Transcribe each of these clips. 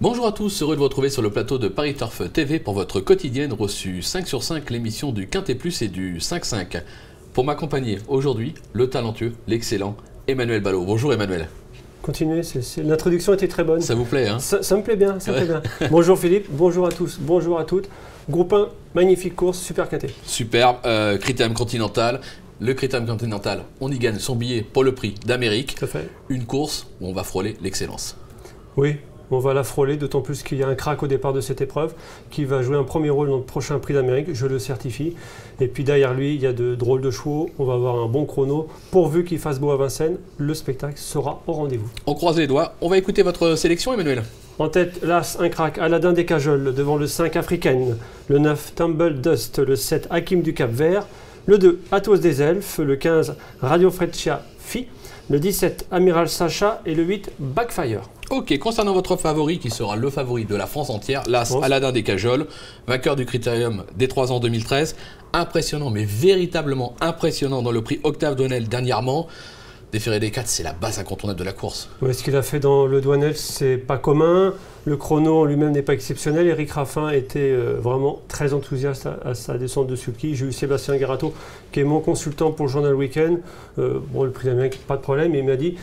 Bonjour à tous, heureux de vous retrouver sur le plateau de Paris Turf TV pour votre quotidienne reçue 5 sur 5, l'émission du Quintet Plus et du 5-5. Pour m'accompagner aujourd'hui, le talentueux, l'excellent Emmanuel Ballot. Bonjour Emmanuel. Continuez, l'introduction était très bonne. Ça vous plaît, hein? Ça me plaît bien, ça me plaît bien. Bonjour Philippe, bonjour à tous, bonjour à toutes. Groupe 1, magnifique course, super quintet. Superbe, Critérium Continental. Le Critérium Continental, on y gagne son billet pour le prix d'Amérique. Tout à fait. Une course où on va frôler l'excellence. Oui, on va la frôler, d'autant plus qu'il y a un crack au départ de cette épreuve qui va jouer un premier rôle dans le prochain prix d'Amérique, je le certifie. Et puis derrière lui, il y a de drôles de chevaux, on va avoir un bon chrono. Pourvu qu'il fasse beau à Vincennes, le spectacle sera au rendez-vous. On croise les doigts, on va écouter votre sélection Emmanuel. En tête, l'As, un crack, Aladdin des Cajoles, devant le 5 Africaine, le 9 Tumble Dust, le 7 Hakim du Cap Vert, le 2 Athos des Elfes, le 15 Radio Freccia Fi, le 17 Amiral Sacha et le 8 Backfire. Ok, concernant votre favori, qui sera le favori de la France entière, l'As Aladdin des Cajoles, vainqueur du Critérium des 3 ans 2013, impressionnant, mais véritablement impressionnant dans le prix Octave Douanel dernièrement. Déféré des 4, c'est la base incontournable de la course. Ouais, ce qu'il a fait dans le Douanel, c'est pas commun. Le chrono en lui-même n'est pas exceptionnel. Eric Raffin était vraiment très enthousiaste à sa descente de sulky. J'ai eu Sébastien Guerrato, qui est mon consultant pour le journal Week-end. Bon, le prix d'Amérique, pas de problème. Il m'a dit,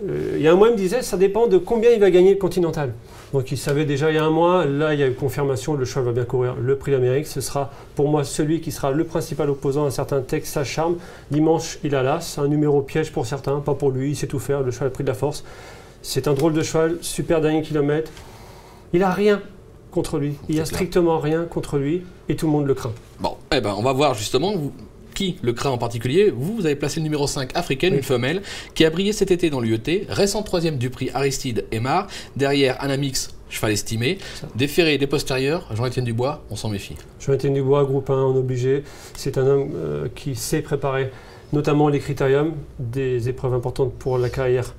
il y a un mois, il me disait, ça dépend de combien il va gagner le Continental. Donc il savait déjà il y a un mois, là il y a eu confirmation, le cheval va bien courir. Le prix d'Amérique, ce sera pour moi celui qui sera le principal opposant à un certain Texas Charm. Dimanche, il a l'As, un numéro piège pour certains, pas pour lui, il sait tout faire, le cheval a pris de la force. C'est un drôle de cheval, super dernier kilomètre. Il n'a rien contre lui, il n'y a strictement rien contre lui et tout le monde le craint. Bon, eh ben on va voir justement qui le craint en particulier. Vous avez placé le numéro 5 Africaine, oui. Une femelle, qui a brillé cet été dans l'UET, récent 3e du prix Aristide Aymar, derrière Anamix, cheval estimé, des ferrés et des postérieurs, Jean-Étienne Dubois, on s'en méfie. Jean-Étienne Dubois, groupe 1 en obligé, c'est un homme qui sait préparer notamment les critériums, des épreuves importantes pour la carrière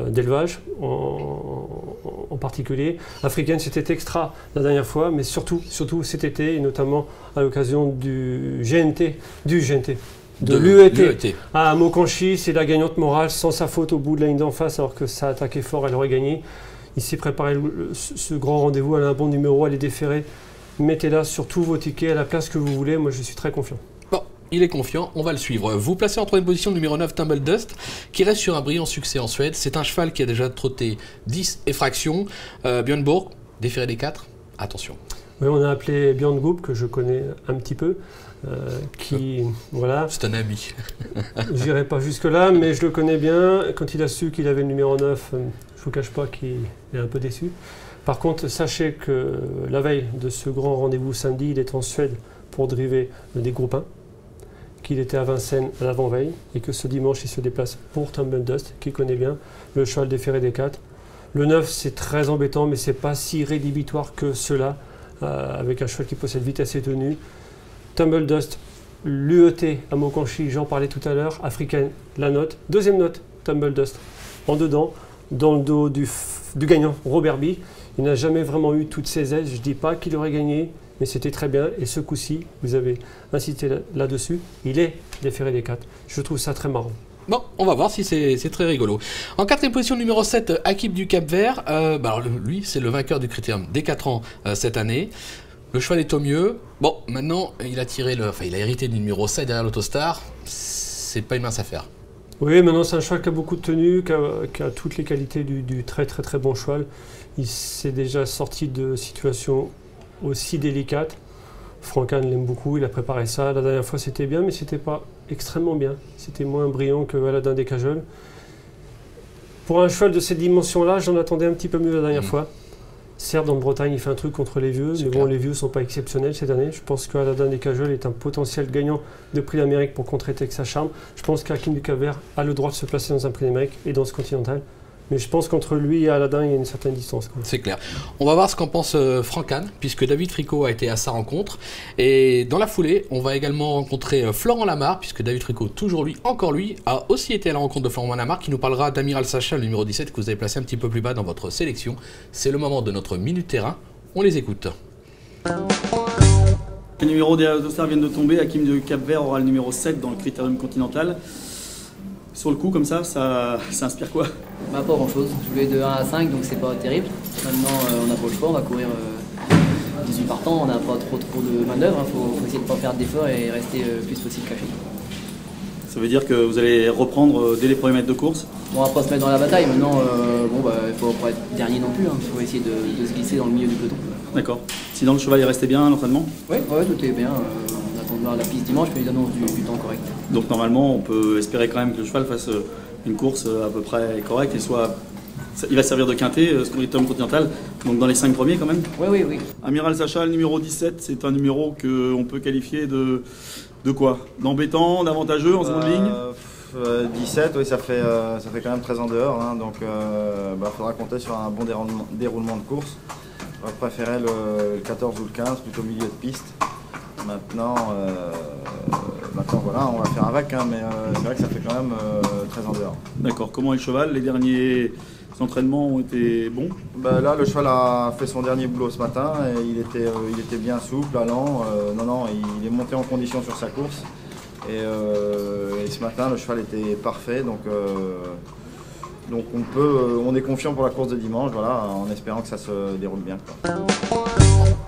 d'élevage en particulier. Africaine, c'était extra la dernière fois, mais surtout cet été, et notamment à l'occasion de l'UET à Mokanchi. C'est la gagnante morale, sans sa faute au bout de la ligne d'en face, alors que ça a attaqué fort, elle aurait gagné. Il s'est préparé ce grand rendez-vous, elle a un bon numéro, elle est déférée. Mettez-la sur tous vos tickets, à la place que vous voulez, moi je suis très confiant. Bon, il est confiant, on va le suivre. Vous placez en troisième position le numéro 9 Tumble Dust, qui reste sur un brillant succès en Suède. C'est un cheval qui a déjà trotté 10 et fractions. Björn Borg, déféré des 4, attention. Oui, on a appelé Björn Goop, que je connais un petit peu, voilà. C'est un ami. Je n'irai pas jusque-là, mais je le connais bien. Quand il a su qu'il avait le numéro 9, je ne vous cache pas qu'il est un peu déçu. Par contre, sachez que la veille de ce grand rendez-vous samedi, il est en Suède pour driver des groupes 1, qu'il était à Vincennes à l'avant-veille, et que ce dimanche, il se déplace pour Tumble Dust, qu'il connaît bien, le cheval déféré des 4. Le 9, c'est très embêtant, mais ce n'est pas si rédhibitoire que cela, avec un cheval qui possède vitesse et tenue. Tumble Dust, l'UET à Mokanchi, j'en parlais tout à l'heure, Africaine, la note. Deuxième note, Tumble Dust, en dedans, dans le dos du gagnant, Robert B. Il n'a jamais vraiment eu toutes ses ailes, je ne dis pas qu'il aurait gagné, mais c'était très bien. Et ce coup-ci, vous avez insisté là-dessus, il est déféré des 4. Je trouve ça très marrant. Bon, on va voir si c'est très rigolo. En quatrième position, numéro 7, Hakim du Cap Vert. Alors lui, c'est le vainqueur du Critérium des 4 ans cette année. Le cheval est au mieux. Bon, maintenant, il a hérité du numéro 7 derrière l'Autostar. C'est pas une mince affaire. Oui, maintenant, c'est un cheval qui a beaucoup de tenue, qui a toutes les qualités du très très très bon cheval. Il s'est déjà sorti de situations aussi délicates. Franck Hahn l'aime beaucoup, il a préparé ça. La dernière fois, c'était bien, mais c'était pas extrêmement bien. C'était moins brillant que Aladdin des Cajoles. Pour un cheval de cette dimension-là, j'en attendais un petit peu mieux la dernière fois. Certes, en Bretagne, il fait un truc contre les vieux, mais bon, les vieux ne sont pas exceptionnels cette année. Je pense qu'Aladdin des Cajoles est un potentiel gagnant de prix d'Amérique pour contrer Texas Charm. Je pense qu'Hakim du Cap Vert a le droit de se placer dans un prix d'Amérique et dans ce Continental. Mais je pense qu'entre lui et Aladdin, il y a une certaine distance. C'est clair. On va voir ce qu'en pense Franck Hahn, puisque David Fricot a été à sa rencontre. Et dans la foulée, on va également rencontrer Florent Lamarre, puisque David Fricot, toujours lui, encore lui, a aussi été à la rencontre de Florent Lamarre, qui nous parlera d'Amiral Sacha, le numéro 17, que vous avez placé un petit peu plus bas dans votre sélection. C'est le moment de notre Minute Terrain. On les écoute. Les numéros des Autostars viennent de tomber. Hakim de Cap Vert aura le numéro 7 dans le Critérium Continental. Sur le coup, comme ça inspire quoi? Bah, pas grand chose. Je voulais de 1 à 5, donc c'est pas terrible. Maintenant, on n'a pas le choix, on va courir 18 partants, on n'a pas trop de manœuvre. Il faut essayer de ne pas faire d'efforts et rester le plus possible caché. Ça veut dire que vous allez reprendre dès les premiers mètres de course? On va pas se mettre dans la bataille. Maintenant, il faut pas être dernier non plus. Il faut essayer de se glisser dans le milieu du peloton. D'accord. Sinon, le cheval est resté bien à l'entraînement? Oui, tout est bien. On attend de voir la piste dimanche, puis ils annoncent du temps correct. Donc normalement, on peut espérer quand même que le cheval fasse une course à peu près correcte et soit... Il va servir de quintet, Scoritum Continental, donc dans les 5 premiers quand même? Oui. Amiral Sacha, le numéro 17, c'est un numéro qu'on peut qualifier de quoi? D'embêtant, d'avantageux en seconde ligne? 17, oui, ça fait quand même très en dehors, hein, donc faudra compter sur un bon déroulement de course. Je préférais le 14 ou le 15, plutôt milieu de piste. Maintenant voilà, on va faire avec, hein, mais c'est vrai que ça fait quand même très en dehors. D'accord. Comment est le cheval? Les derniers entraînements ont été bons? Là, le cheval a fait son dernier boulot ce matin et il était bien souple, allant. Il est monté en condition sur sa course. Et ce matin, le cheval était parfait. Donc on est confiant pour la course de dimanche, voilà, en espérant que ça se déroule bien, quoi.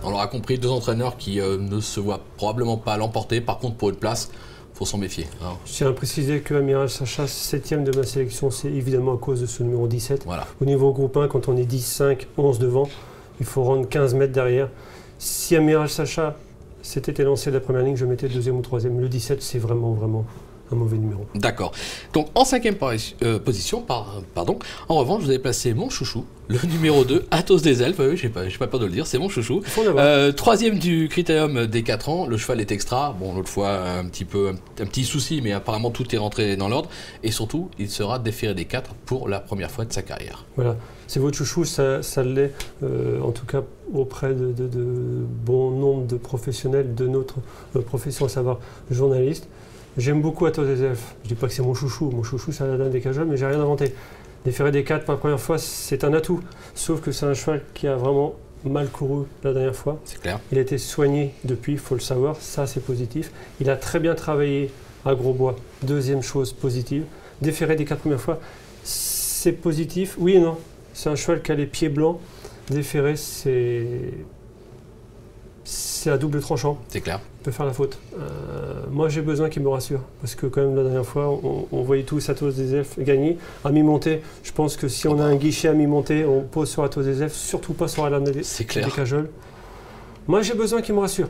On l'aura compris, 2 entraîneurs qui ne se voient probablement pas l'emporter. Par contre, pour une place, il faut s'en méfier. Alors, je tiens à préciser que Amiral Sacha, 7e de ma sélection, c'est évidemment à cause de ce numéro 17. voilà. Au niveau groupe 1, quand on est 10, 5, 11 devant, il faut rendre 15 mètres derrière. Si Amiral Sacha s'était élancé de la première ligne, je mettais 2e ou 3e. Le 17, c'est vraiment un mauvais numéro. D'accord. Donc en 5e position, en revanche, vous avez placé mon chouchou, le numéro 2, Athos des Elfes. Oui, je n'ai pas peur de le dire, c'est mon chouchou. 3e du Critérium des 4 ans, le cheval est extra. Bon, l'autre fois, un petit souci, mais apparemment tout est rentré dans l'ordre. Et surtout, il sera déféré des 4 pour la première fois de sa carrière. Voilà, c'est votre chouchou, ça l'est, en tout cas auprès de bon nombre de professionnels de notre profession, à savoir journalistes. J'aime beaucoup Athos des Elfes. Je ne dis pas que c'est mon chouchou c'est Aladdin des Cajoles, mais j'ai rien inventé. Déférer des 4 pour la première fois, c'est un atout. Sauf que c'est un cheval qui a vraiment mal couru la dernière fois. C'est clair. Il a été soigné depuis, il faut le savoir, ça c'est positif. Il a très bien travaillé à Grosbois, 2e chose positive. Déférer des 4 premières fois, c'est positif, oui et non. C'est un cheval qui a les pieds blancs. Déférer, c'est à double tranchant. C'est clair. Il peut faire la faute. Moi, j'ai besoin qu'il me rassure. Parce que quand même, la dernière fois, on voyait tous Athos des Elfes gagner. À mi-montée, je pense que si on a un guichet à mi-montée, on pose sur Athos des Elfes, surtout pas sur Aladdin des Cajoles. Moi, j'ai besoin qu'il me rassure.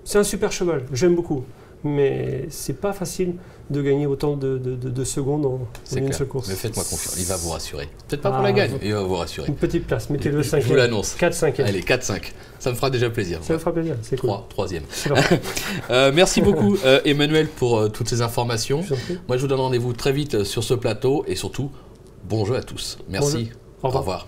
C'est un super cheval, j'aime beaucoup. Mais c'est pas facile de gagner autant de secondes en une seule course. Mais faites-moi confiance, il va vous rassurer. Peut-être pas pour la gagne, mais il va vous rassurer. Une petite place, mettez-le 5e. Je vous l'annonce. 4-5e. Allez, 4-5. Ça me fera déjà plaisir. Ça me fera plaisir, c'est cool. 3e. Merci beaucoup Emmanuel pour toutes ces informations. Moi je vous donne rendez-vous très vite sur ce plateau et surtout, bon jeu à tous. Merci. Bon jeu. Au revoir. Au revoir.